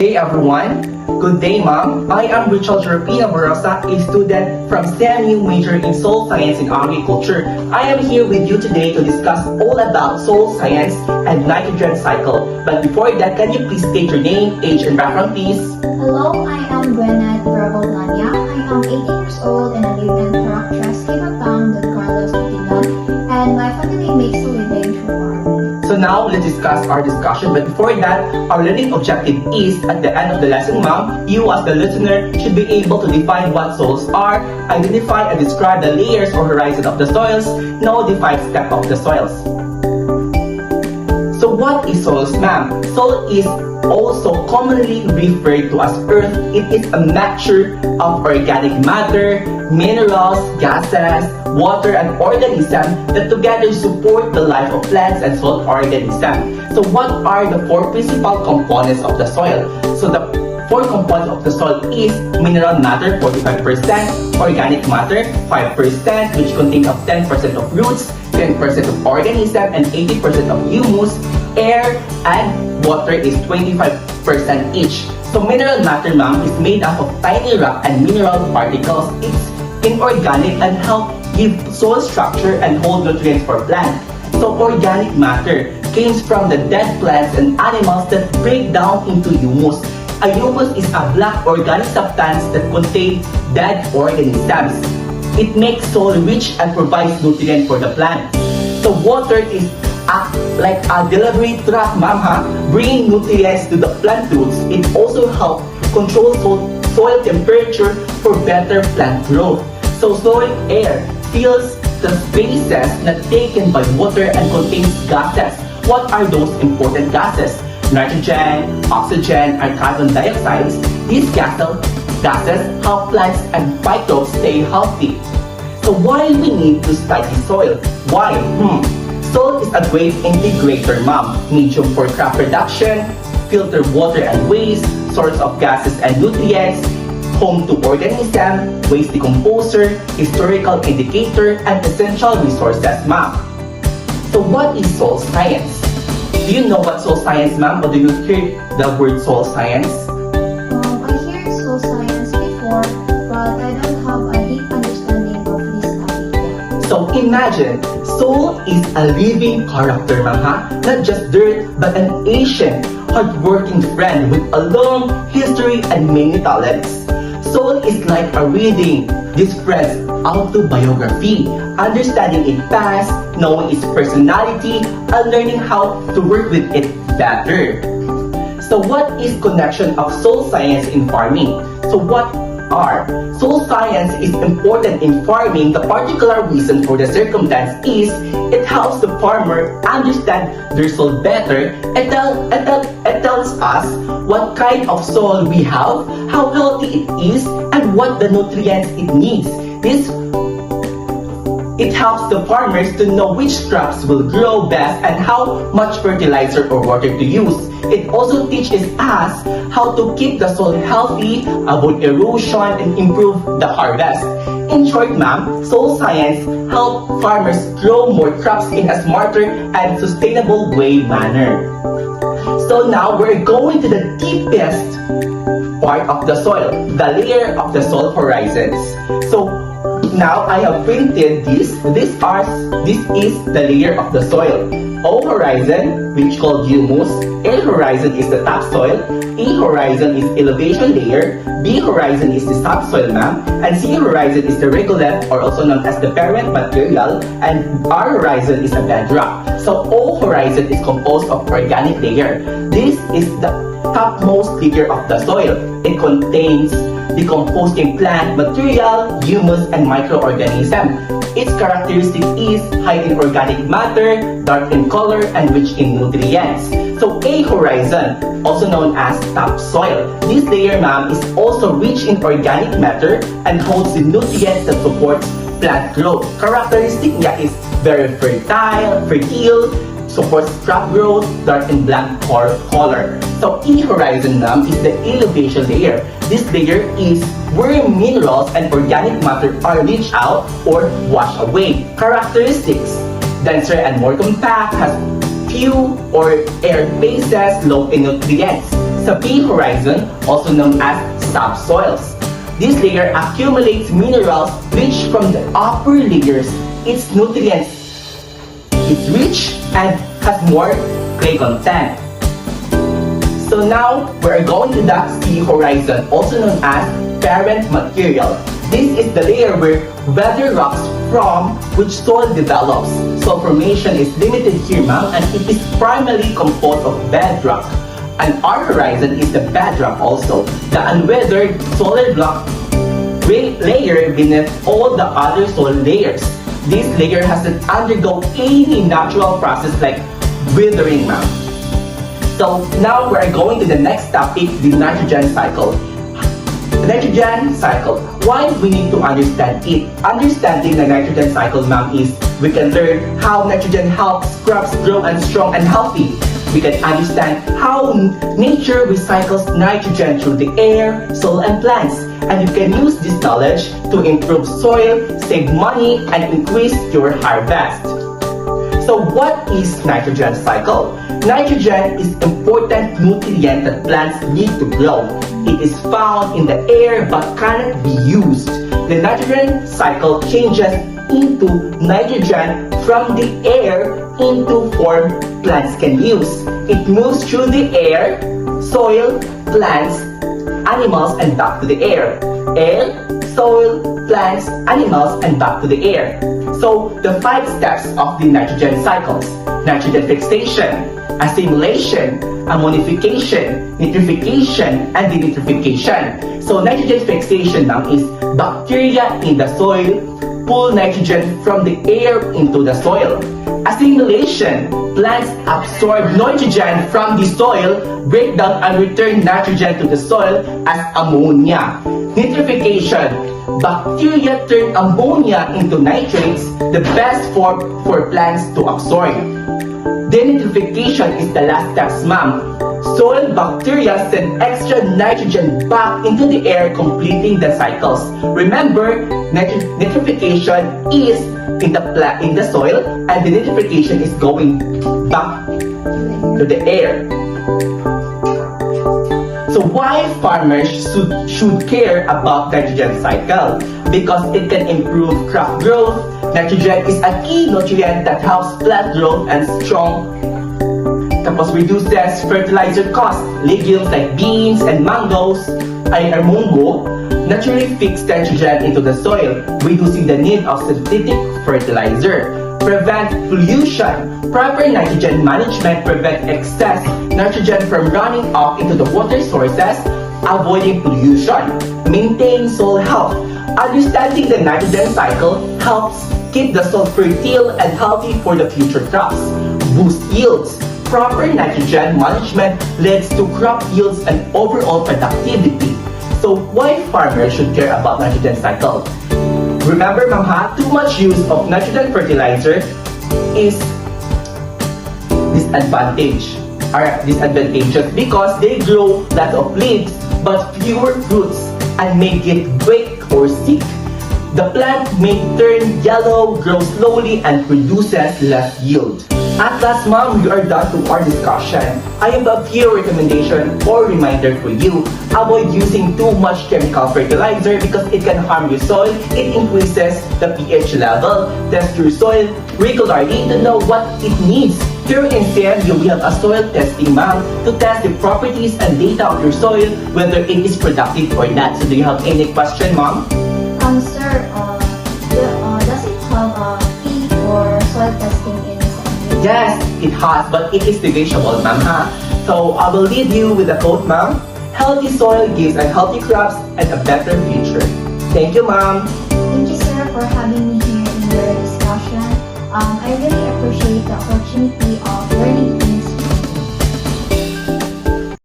Hey everyone, good day ma'am. I am Richard Jerpina Barosa, a student from STEM major in Soil Science and Agriculture. I am here with you today to discuss all about soil science and nitrogen cycle. But before that, can you please state your name, age, and background please? Hello, I am Gwyneth Bravo-Lanya. I am 18 years old and I live in Caracas, Kimatang, Don Carlos, Butigan, and my family makes a living through farming. So now let's discuss our discussion. But before that, our learning objective is at the end of the lesson, ma'am, you as the listener should be able to define what soils are, identify and describe the layers or horizon of the soils, know the 5 steps of the soils. So what is soils, ma'am? Soil is also commonly referred to as earth. It is a mixture of organic matter, minerals, gases, water, and organisms that together support the life of plants and soil organisms. So what are the 4 principal components of the soil? So the 4 components of the soil is mineral matter, 45%, organic matter, 5%, which contains of 10% of roots, 10% of organism, and 80% of humus. Air and water is 25% each. So mineral matter, ma'am, is made up of tiny rock and mineral particles. It's inorganic and help give soil structure and hold nutrients for plants. So organic matter comes from the dead plants and animals that break down into humus. A humus is a black organic substance that contains dead organisms. It makes soil rich and provides nutrients for the plant. So water is like a delivery truck, ma'am, bringing nutrients to the plant roots. It also helps control soil temperature for better plant growth. So soil air fills the spaces not taken by water and contains gases. What are those important gases? Nitrogen, oxygen, and carbon dioxide. These gases help plants and microbes stay healthy. So why we need to study soil? Why? Soil is a great integrator, ma'am. Medium for crop production, filter water and waste, source of gases and nutrients, home to organism, waste decomposer, historical indicator, and essential resources, ma'am. So what is soil science? Do you know what soil science, ma'am, or do you hear the word soil science? I hear soil science before, but I don't have a deep understanding of this topic yet. So imagine, soil is a living character, ma'am, not just dirt, but an ancient, hardworking friend with a long history and many talents. Soil is like a reading this friend's autobiography, understanding its past, knowing its personality, and learning how to work with it better. So what is connection of soil science in farming? So what are? Soil science is important in farming. The particular reason for the circumstance is it helps the farmer understand their soil better. It tells us what kind of soil we have, how healthy it is, and what the nutrients it needs. It helps the farmers to know which crops will grow best and how much fertilizer or water to use. It also teaches us how to keep the soil healthy, avoid erosion, and improve the harvest. In short, ma'am, soil science helps farmers grow more crops in a smarter and sustainable manner. So now we're going to the deepest part of the soil, the layer of the soil horizons. So now I have printed this. This is the layer of the soil. O horizon, which called humus. L horizon is the topsoil. E horizon is elevation layer. B horizon is the subsoil, ma'am. And C horizon is the regolith, or also known as the parent material. And R horizon is a bedrock. So O horizon is composed of organic layer. This is the topmost layer of the soil. It contains decomposing plant material, humus, and microorganisms. Its characteristic is high in organic matter, dark in color, and rich in nutrients. So A horizon, also known as topsoil. This layer, ma'am, is also rich in organic matter and holds the nutrients that supports plant growth. Characteristic niya is very fertile, supports crop growth, dark and black color. So E horizon, ma'am, is the elevation layer. This layer is where minerals and organic matter are leached out or washed away. Characteristics: denser and more compact, has few or air bases, low in nutrients. sa P horizon, also known as subsoils. This layer accumulates minerals rich from the upper layers. Its nutrients is rich and has more clay content. So now, we're going to the C horizon, also known as parent material. This is the layer where weather rocks from which soil develops. Soil formation is limited here, ma'am, and it is primarily composed of bedrock. And our horizon is the bedrock also, the unweathered solid rock layer beneath all the other soil layers. This layer hasn't undergone any natural process like withering, ma'am. So now we're going to the next topic, the nitrogen cycle. Nitrogen cycle. Why we need to understand it? Understanding the nitrogen cycle, ma'am, is we can learn how nitrogen helps crops grow and strong and healthy. We can understand how nature recycles nitrogen through the air, soil, and plants. And you can use this knowledge to improve soil, save money, and increase your harvest. So what is nitrogen cycle? Nitrogen is important nutrient that plants need to grow. It is found in the air but cannot be used. The nitrogen cycle changes into nitrogen from the air into form plants can use. It moves through the air, soil, plants, animals, and back to the air. Air, soil, plants, animals, and back to the air. So, the 5 steps of the nitrogen cycles: nitrogen fixation, assimilation, ammonification, nitrification, and denitrification. So, nitrogen fixation now is bacteria in the soil pull nitrogen from the air into the soil. Assimilation, plants absorb nitrogen from the soil, break down and return nitrogen to the soil as ammonia. Nitrification, bacteria turn ammonia into nitrates, the best form for plants to absorb. Denitrification is the last step, ma'am. Soil bacteria send extra nitrogen back into the air, completing the cycles. Remember, nitrification is in the soil, and the nitrification is going back to the air. So why farmers should care about nitrogen cycle? Because it can improve crop growth. Nitrogen is a key nutrient that helps plant growth and strong. Tapos reduces fertilizer cost. Legumes like beans and mangoes or mungo naturally fix nitrogen into the soil, reducing the need of synthetic fertilizer. Prevent pollution. Proper nitrogen management prevents excess nitrogen from running off into the water sources, avoiding pollution. Maintain soil health. Understanding the nitrogen cycle helps keep the soil fertile and healthy for the future crops. Boost yields. Proper nitrogen management leads to crop yields and overall productivity. So why farmers should care about nitrogen cycle? Remember, ma'am, too much use of nitrogen fertilizer is disadvantageous because they grow lots of leaves but fewer fruits and may get weak or sick. The plant may turn yellow, grow slowly, and produces less yield. At last, ma'am, we are done to our discussion. I have a few recommendations or reminder for you. Avoid using too much chemical fertilizer because it can harm your soil. It increases the pH level. Test your soil regularly to know what it needs. Here in CMU, we have a soil testing, ma'am, to test the properties and data of your soil, whether it is productive or not. So do you have any question, ma'am? Sir, does it have a fee for soil testing in CMU? Yes, it has, but it is negotiable, ma'am. So I will leave you with a quote, ma'am. Healthy soil gives a healthy crops and a better future. Thank you, ma'am. Thank you, sir, for having me